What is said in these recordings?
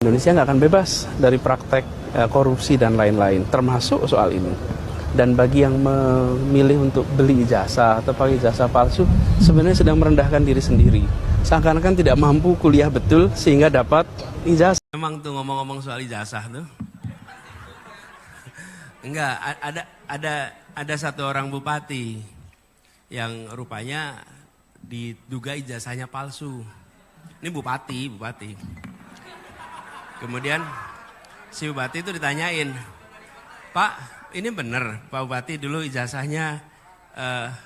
Indonesia nggak akan bebas dari praktek korupsi dan lain-lain, termasuk soal ini. Dan bagi yang memilih untuk beli ijazah atau pakai ijazah palsu, sebenarnya sedang merendahkan diri sendiri. Seakan-akan tidak mampu kuliah betul sehingga dapat ijazah. Memang tuh ngomong-ngomong soal ijazah tuh. Enggak, ada satu orang bupati yang rupanya diduga ijazahnya palsu. Ini bupati. Kemudian si bupati itu ditanyain, "Pak, ini benar Pak Bupati dulu ijazahnya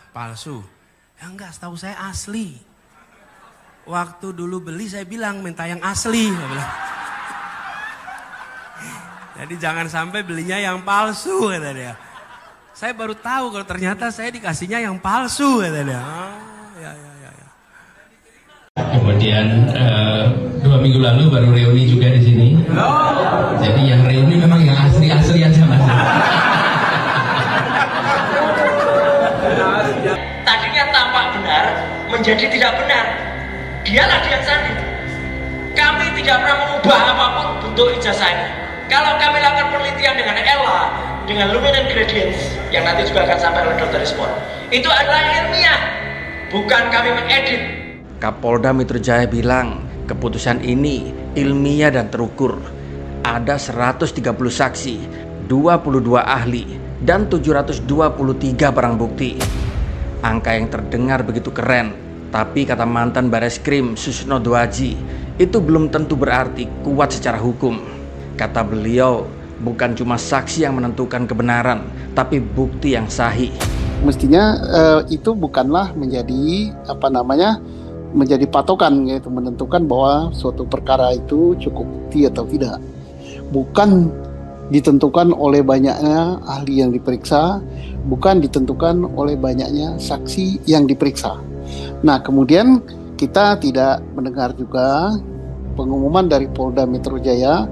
palsu?" "Ya enggak, setahu saya asli. Waktu dulu beli saya bilang minta yang asli." Jadi jangan sampai belinya yang palsu, kata dia. Saya baru tahu kalau ternyata saya dikasihnya yang palsu, kata dia. Ya. Kemudian 2 minggu lalu baru reuni juga di sini. Jadi yang reuni memang yang asli-asli aja, Mas. Tadinya tampak benar menjadi tidak benar. Dialah Dian Sandi. Kami tidak pernah mengubah apapun bentuk ijazah ini. Kalau kami lakukan penelitian dengan ELA, dengan luminant gradients, yang nanti juga akan sampai oleh Dr. Rizwan, itu adalah ilmiah, bukan kami mengedit. Kapolda Metro Jaya bilang keputusan ini ilmiah dan terukur. Ada 130 saksi, 22 ahli, dan 723 barang bukti. Angka yang terdengar begitu keren, tapi kata mantan Bareskrim Susno Dwaji, itu belum tentu berarti kuat secara hukum. Kata beliau, bukan cuma saksi yang menentukan kebenaran, tapi bukti yang sahih. Mestinya itu bukanlah menjadi menjadi patokan, yaitu menentukan bahwa suatu perkara itu cukup bukti atau tidak. Bukan ditentukan oleh banyaknya ahli yang diperiksa, bukan ditentukan oleh banyaknya saksi yang diperiksa. Nah, kemudian kita tidak mendengar juga pengumuman dari Polda Metro Jaya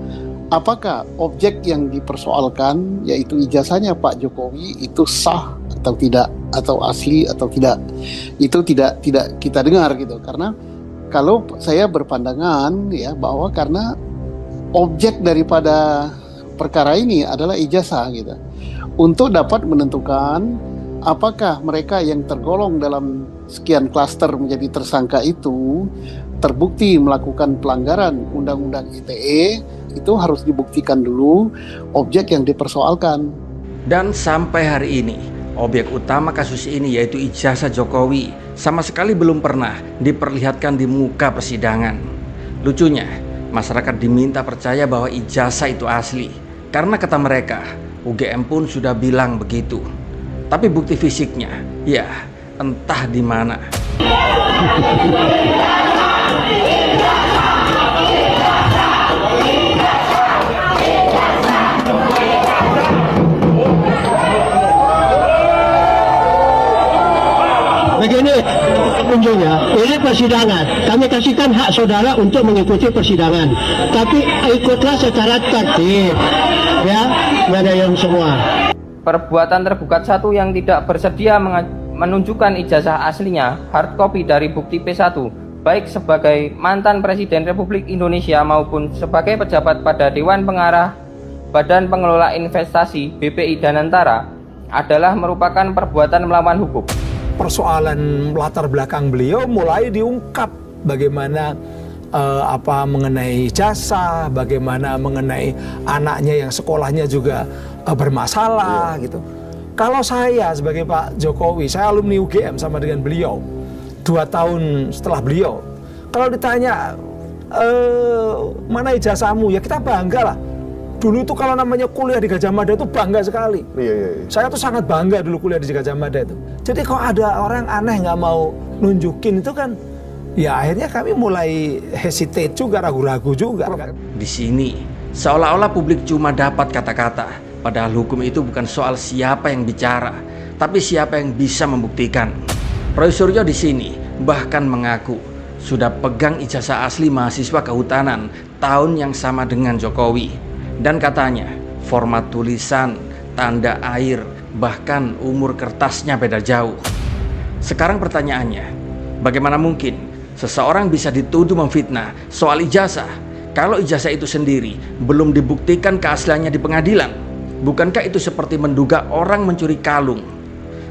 apakah objek yang dipersoalkan, yaitu ijazahnya Pak Jokowi, itu sah atau tidak, atau asli atau tidak. Itu tidak kita dengar gitu. Karena kalau saya berpandangan ya bahwa karena objek daripada perkara ini adalah ijazah gitu. Untuk dapat menentukan apakah mereka yang tergolong dalam sekian klaster menjadi tersangka itu terbukti melakukan pelanggaran Undang-Undang ITE, itu harus dibuktikan dulu objek yang dipersoalkan. Dan sampai hari ini, objek utama kasus ini yaitu ijazah Jokowi sama sekali belum pernah diperlihatkan di muka persidangan. Lucunya, masyarakat diminta percaya bahwa ijazah itu asli, karena kata mereka, UGM pun sudah bilang begitu. Tapi bukti fisiknya, ya entah di mana. Begini penunjuknya, ini persidangan. Kami kasihkan hak saudara untuk mengikuti persidangan, tapi ikutlah secara tertib, ya, mana yang semua. Perbuatan tergugat satu yang tidak bersedia menunjukkan ijazah aslinya, hard copy dari bukti P1, baik sebagai mantan Presiden Republik Indonesia maupun sebagai pejabat pada Dewan Pengarah Badan Pengelola Investasi BPI Danantara, adalah merupakan perbuatan melawan hukum. Persoalan latar belakang beliau mulai diungkap, bagaimana mengenai jasa, bagaimana mengenai anaknya yang sekolahnya juga bermasalah gitu. Kalau saya sebagai Pak Jokowi, saya alumni UGM sama dengan beliau 2 tahun setelah beliau, kalau ditanya mana ijazahmu, ya kita bangga lah. Dulu itu kalau namanya kuliah di Gajah Mada itu bangga sekali. Iya. Saya tuh sangat bangga dulu kuliah di Gajah Mada itu. Jadi kalau ada orang aneh nggak mau nunjukin itu kan, ya akhirnya kami mulai hesitate juga, ragu-ragu juga. Di sini, seolah-olah publik cuma dapat kata-kata, padahal hukum itu bukan soal siapa yang bicara, tapi siapa yang bisa membuktikan. Roy Suryo di sini bahkan mengaku sudah pegang ijazah asli mahasiswa kehutanan tahun yang sama dengan Jokowi. Dan katanya, format tulisan, tanda air, bahkan umur kertasnya beda jauh. Sekarang pertanyaannya, bagaimana mungkin seseorang bisa dituduh memfitnah soal ijazah Kalau ijazah itu sendiri belum dibuktikan keasliannya di pengadilan, bukankah itu seperti menduga orang mencuri kalung,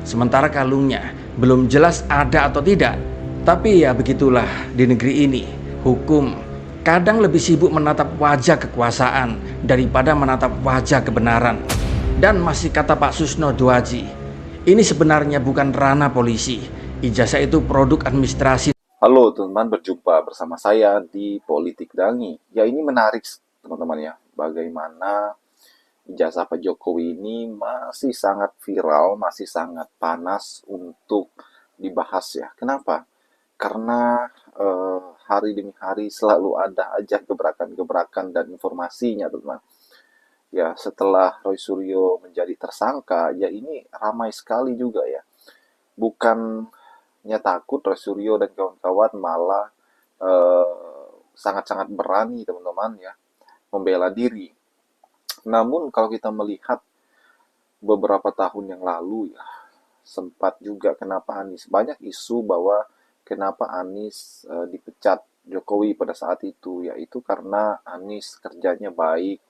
sementara kalungnya belum jelas ada atau tidak? Tapi ya begitulah di negeri ini, hukum kadang lebih sibuk menatap wajah kekuasaan daripada menatap wajah kebenaran. Dan masih kata Pak Susno Doaji, ini sebenarnya bukan ranah polisi, ijazah itu produk administrasi. Halo teman-teman, berjumpa bersama saya di Politik Dangi. Ya, ini menarik teman-teman ya, bagaimana ijazah Pak Jokowi ini masih sangat viral, masih sangat panas untuk dibahas ya. Kenapa? Karena hari demi hari selalu ada aja gebrakan-gebrakan dan informasinya teman-teman. Ya, setelah Roy Suryo menjadi tersangka, ya ini ramai sekali juga ya. Bukannya takut, Roy Suryo dan kawan-kawan malah sangat-sangat berani teman-teman ya, membela diri. Namun kalau kita melihat beberapa tahun yang lalu ya, sempat juga kenapa Anies, banyak isu bahwa kenapa Anies dipecat Jokowi pada saat itu, yaitu karena Anies kerjanya baik.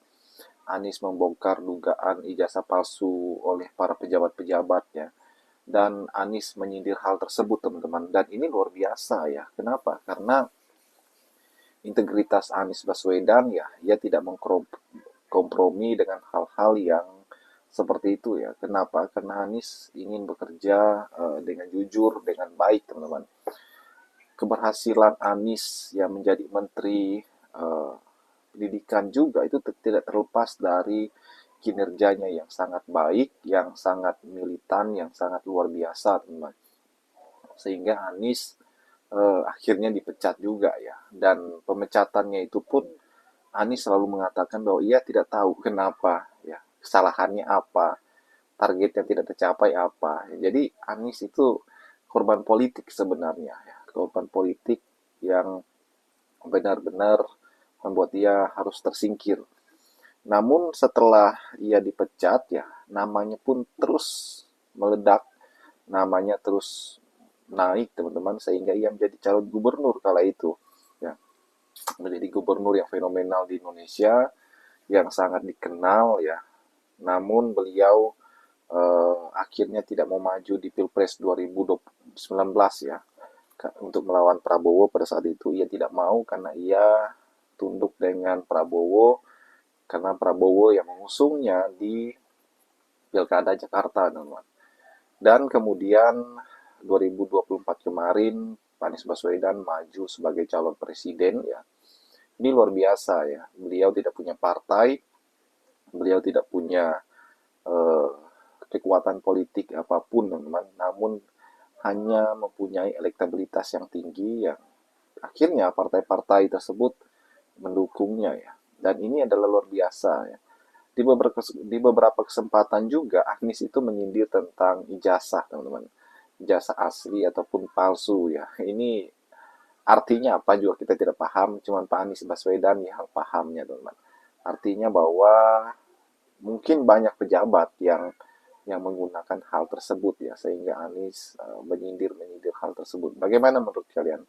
Anies membongkar dugaan ijazah palsu oleh para pejabat-pejabatnya. Dan Anies menyindir hal tersebut teman-teman. Dan ini luar biasa ya. Kenapa? Karena integritas Anies Baswedan ya, ia tidak mengkompromi dengan hal-hal yang seperti itu ya. Kenapa? Karena Anies ingin bekerja dengan jujur, dengan baik teman-teman. Keberhasilan Anies yang menjadi menteri pendidikan juga itu tidak terlepas dari kinerjanya yang sangat baik, yang sangat militan, yang sangat luar biasa teman-teman. Sehingga Anies akhirnya dipecat juga ya. Dan pemecatannya itu pun Anies selalu mengatakan bahwa ia tidak tahu kenapa ya, kesalahannya apa, target yang tidak tercapai apa. Jadi Anies itu korban politik sebenarnya ya, korban politik yang benar-benar membuat dia harus tersingkir. Namun setelah ia dipecat ya, namanya pun terus meledak, namanya terus naik teman-teman, sehingga ia menjadi calon gubernur kala itu ya. Menjadi gubernur yang fenomenal di Indonesia, yang sangat dikenal ya. Namun beliau akhirnya tidak mau maju di Pilpres 2019 ya, untuk melawan Prabowo. Pada saat itu ia tidak mau karena ia tunduk dengan Prabowo, karena Prabowo yang mengusungnya di Pilkada Jakarta teman-teman. Dan kemudian 2024 kemarin Anies Baswedan maju sebagai calon presiden ya. Ini luar biasa ya. Beliau tidak punya partai, beliau tidak punya kekuatan politik apapun teman-teman, namun hanya mempunyai elektabilitas yang tinggi yang akhirnya partai-partai tersebut mendukungnya ya. Dan ini adalah luar biasa ya. Di beberapa kesempatan juga Anies itu menyindir tentang ijazah teman-teman, ijazah asli ataupun palsu ya. Ini artinya apa juga kita tidak paham, cuman Pak Anies Baswedan yang pahamnya teman-teman. Artinya bahwa mungkin banyak pejabat yang menggunakan hal tersebut ya, sehingga Anies menyindir hal tersebut. Bagaimana menurut kalian?